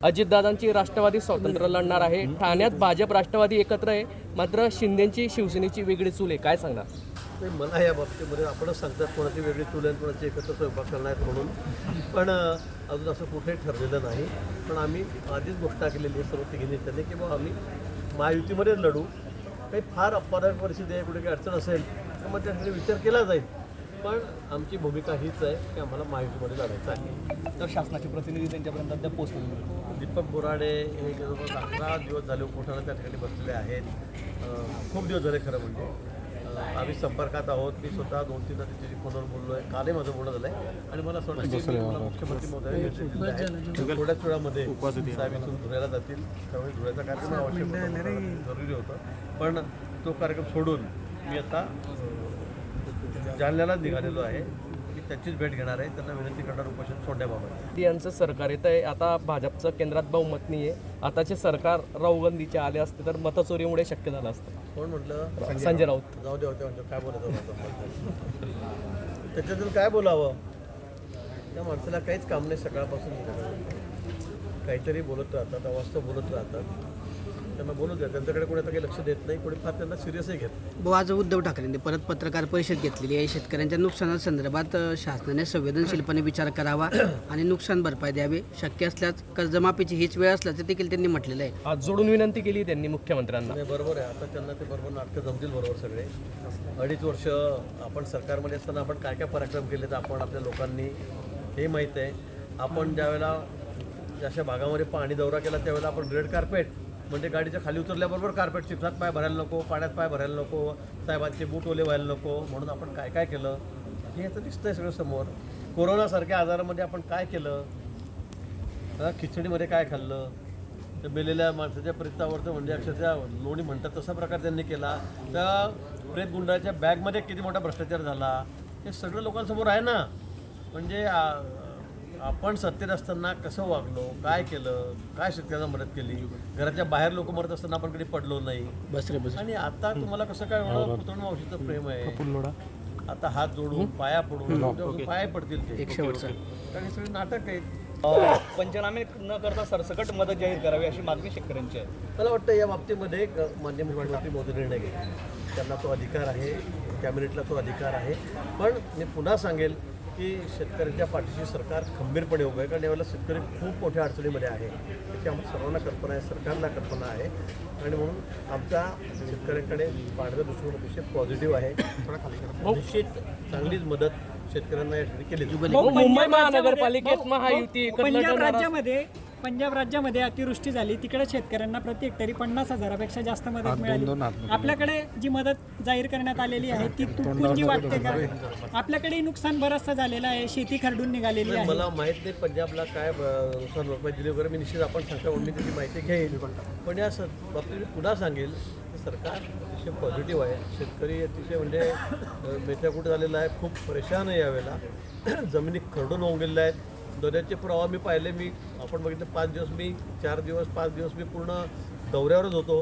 अजितदादांची राष्ट्रवादी स्वतंत्र लढणार आहे, ठाण्यात भाजप राष्ट्रवादी एकत्र आहे, मात्र शिंदेची शिवसेनेची वेगळी चूल आहे, काय सांगणार? नाही, मला या बाबतीमध्ये आपणच सांगतात कोणाची वेगळी चूल आहे कोणाची एकत्र स्वयंपाक करणार आहेत म्हणून, पण अजून असं कुठेही ठरलेलं नाही. पण आम्ही आधीच घोषणा केलेली आहे सर्व तिघी नेत्यांनी की बाबा आम्ही महायुतीमध्येच लढू. काही फार अपवादात्मक परिस्थिती आहे, कुठे काही अडचण असेल तर मग त्यासाठी विचार केला जाईल, पण आमची भूमिका हीच आहे की आम्हाला महायुतीमध्ये लढायचं आहे. तर शासनाचे प्रतिनिधी त्यांच्यापर्यंत अद्याप पोहोचले. दीपक बोराडे हे जवळपास 11 दिवस झाले उपोषणाला त्या ठिकाणी बसलेले आहेत. खूप दिवस झाले खरं म्हणजे. आम्ही संपर्कात आहोत. मी स्वतः 2-3दा त्याच्याशी फोनवर बोललो आहे. कालही माझं बोलणं झालं आहे आणि मला असं वाटतं की मला मुख्यमंत्री महोदय थोड्याच वेळामध्ये साहेब इथून धुळ्याला जातील. त्यामुळे धुळ्याचा कार्यक्रम आवश्यक होता, जरुरी होतं, पण तो कार्यक्रम सोडून मी आता जालन्याला निघालेलो आहे. मी त्यांचीच भेट घेणार आहे, त्यांना विनंती करणार उपोषण सोडण्याबाबत. यांचं सरकार येतं आहे, आता भाजपचं केंद्रात बहुमत नाही आहे. आताचे सरकार राहुल गांधीचे आले असते तर मतचोरीमुळे शक्य झालं असतं. कोण म्हटलं? संजय राऊत. जाऊ दे होते म्हणजे काय बोलायचं त्याच्यातून काय बोलावं? त्या माणसाला काहीच काम नाही, सकाळपासून काहीतरी बोलत राहतात, अवास्तव बोलत राहतात. त्यांना बोलू द्या, त्यांच्याकडे कोणी आता काही लक्ष देत नाही, कोणी फार त्यांना सिरियसही घेत. आज उद्धव ठाकरेंनी परत पत्रकार परिषद घेतलेली आहे. शेतकऱ्यांच्या नुकसानासंदर्भात शासनाने संवेदनशीलपणे विचार करावा आणि नुकसान भरपाई द्यावी, शक्य असल्यास कर्जमाफीची हीच वेळ असल्याचं देखील त्यांनी म्हटलेलं आहे. आज जोडून विनंती केली त्यांनी मुख्यमंत्र्यांना. बरोबर आहे, आता त्यांना ते बरोबर नाटकं जमतील बरोबर सगळे. 2.5 वर्ष आपण सरकारमध्ये असताना आपण काय काय पराक्रम केले तर आपण आपल्या लोकांनी हे माहीत आहे. आपण ज्यावेळेला जशा भागामध्ये पाणी दौरा केला त्यावेळेला आपण रेड कार्पेट म्हणजे गाडीच्या खाली उतरल्याबरोबर कार्पेट, चिखलात पाय भरायला नको, पाण्यात पाय भरायला नको, साहेबांचे बूट ओले व्हायला नको, म्हणून आपण काय काय केलं हे आता दिसतंय सगळं समोर. कोरोनासारख्या आजारामध्ये आपण काय केलं, खिचडीमध्ये काय खाल्लं, त्या मेलेल्या माणसाच्या प्रेतावरचं म्हणजे अक्षरशः लोणी म्हणतात तसा प्रकार त्यांनी केला. त्या प्रेत गुंडाच्या बॅगमध्ये किती मोठा भ्रष्टाचार झाला हे सगळं लोकांसमोर आहे ना. म्हणजे आपण सत्तेत असताना कसं वागलो, काय केलं, काय शेतकऱ्यांना मदत केली, घराच्या बाहेर लोक मरत असताना आपण कधी पडलो नाही. आणि आता तुम्हाला कसं काय पुतण मावशीचं प्रेम आहे. आता हात जोडून पाया पडून पाया पडतील ते कारण सगळे नाटक आहेत. पंचनामे न करता सरसकट मदत जाहीर करावी अशी मागणी शेतकऱ्यांची आहे. मला वाटतं या बाबतीमध्ये माननीय मुख्यमंत्री मोदी निर्णय घेतील. त्यांना तो अधिकार आहे, कॅबिनेटला तो अधिकार आहे. पण मी पुन्हा सांगेल की शेतकऱ्यांच्या पाठीशी सरकार खंबीरपणे उभं आहे, कारण यावेळेला शेतकरी खूप मोठ्या अडचणीमध्ये आहे. त्याची आम्हाला सर्वांना कल्पना आहे, सरकारला कल्पना आहे आणि म्हणून आमचा शेतकऱ्यांकडे पाहण्याचा दृष्टिकोन अतिशय पॉझिटिव्ह आहे. निश्चित चांगलीच मदत शेतकऱ्यांना या ठिकाणी केली. मुंबई महानगरपालिकेत महायुती पंजाब राज्यामध्ये अतिवृष्टी झाली, तिकडे शेतकऱ्यांना प्रति हेक्टरी 50,000पेक्षा जास्त मदत मिळाली. आपल्याकडे जी मदत जाहीर करण्यात आलेली आहे ती तुटपुंजी वाटते का? आपल्याकडे नुकसान बरंचसं झालेलं आहे, शेती खरडून निघालेली आहे. मला माहीत नाही पंजाबला काय नुकसान भरपाई दिली वगैरे, मी निश्चित आपण सांगता म्हणून मी त्याची माहिती घेईल. पण या बाबतीत मी पुन्हा सांगेल की सरकार अतिशय पॉझिटिव्ह आहे. शेतकरी अतिशय म्हणजे मेथ्याकूट झालेला आहे, खूप परेशान आहे यावेळेला. जमिनी खरडून होऊन गेलेल्या आहेत. दर्याचे प्रवाह मी पाहिले, आपण बघितलं 5 दिवस मी 4 दिवस 5 दिवस मी पूर्ण दौऱ्यावरच होतो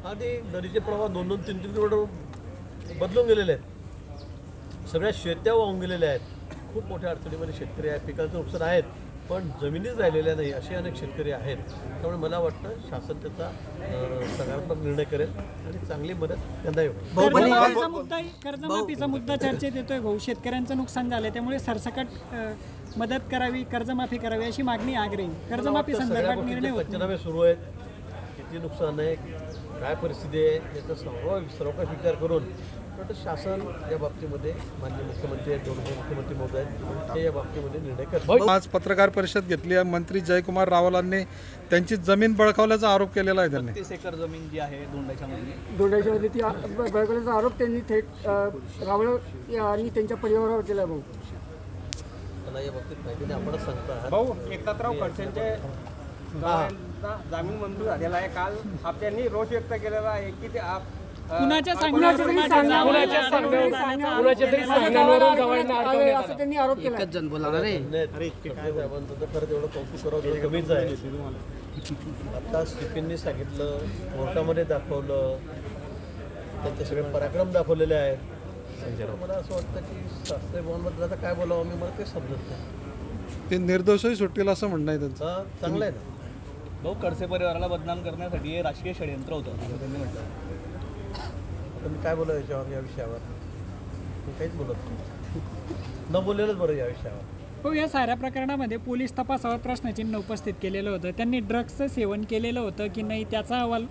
आणि नदीचे प्रवाह 2-2, 3-3 किलोमीटर बदलून गेलेले आहेत. सगळ्या शेत्या वाहून गेलेल्या आहेत. खूप मोठ्या अडचणीमध्ये शेतकरी आहेत. पिकांचं नुकसान आहेत, पण जमिनीच राहिलेल्या नाही असे अनेक शेतकरी आहेत. त्यामुळे मला वाटतं शासन त्याचा सकारात्मक निर्णय करेल आणि चांगली मदत त्यांना येईल. कर्जमाफीचा मुद्दा चर्चेत येतोय भाऊ. शेतकऱ्यांचं नुकसान झालं त्यामुळे सरसकट मदत करावी, कर्जमाफी करावी अशी मागणी आग्रही. कर्जमाफी संदर्भात निर्णय पंचनामे सुरू आहेत. किती नुकसान आहे, काय परिस्थिती आहे याचा सर्व काही विचार करून शासन या बाबतीमध्ये माननीय मुख्यमंत्री आहेत, दोन मुख्यमंत्री महोदय आहेत, हे या बाबतीमध्ये निर्णय करतात. आज पत्रकार परिषद घेतली आहे. मंत्री जयकुमार रावलांनी त्यांची जमीन बळकावल्याचा आरोप केलेला आहे. त्यांनी 30 एकर जमीन जी आहे दोंडाच्यामध्ये ती बळकावल्याचा आरोप त्यांनी थेट रावळ आणि त्यांच्या परिवारावर केला. भाऊ मला या बाबतीत माहिती नाही, आपणच सांगता. भाऊ एकनाथराव खडसेंचे जामीन मंजूर झालेला आहे. काल त्यांनी रोष व्यक्त केलेला आहे की ते कुणाच्या असं त्यांनी आरोप केला. एकच जण बोला रे. साहेबांचं तर खरं तेवढं कौतुक करावं तेवढं कमीच आहे. आता सीपींनी सांगितलं, कोर्टामध्ये दाखवलं, त्यांचे सगळे पराक्रम दाखवलेले आहेत. मला असं वाटतं की शास्त्रीय भवनबद्दल आता काय बोलावं मी, मला काही समजत नाही. ते निर्दोषही सुटतील असं म्हणणं आहे त्यांचं. चांगलं आहे ना. भाऊ खडसे परिवाराला बदनाम करण्यासाठी हे राजकीय षडयंत्र होतं असं त्यांनी म्हटलं. आता मी काय बोलू याच्यावर, या विषयावर मी काहीच बोलत नाही. न बोललेलंच बरं या विषयावर. हो, या साऱ्या प्रकरणामध्ये पोलीस तपासावर प्रश्नचिन्ह उपस्थित केलेलं होतं. त्यांनी ड्रग्सचं सेवन केलेलं होतं की नाही त्याचा अहवाल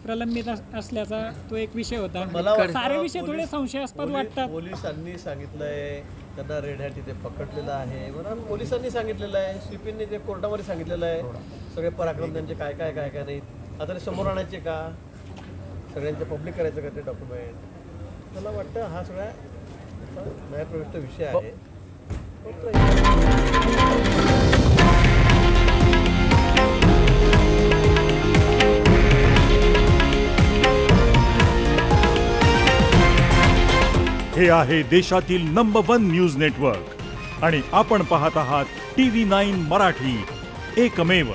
प्रलंबित असल्याचा तो एक विषय होता. सारे विषय थोडे संशयास्पद वाटतात. पोलिसांनी सांगितलंय त्यांना रेड हॅट तिथे पकडलेलं आहे म्हणून पोलिसांनी सांगितलेलं आहे, सीपींनी ते कोर्टामध्ये सांगितलेलं आहे सगळे पराक्रम त्यांचे काय काय काय काय नाही. आता ते समोर आणायचे का, सगळ्यांचे पब्लिक करायचं का ते डॉक्युमेंट. मला वाटतं हा सगळा न्यायप्रविष्ट विषय आहे. हे आहे देशातील नंबर 1 न्यूज नेटवर्क आणि आपण पाहत आहात TV9 मराठी, एकमेव.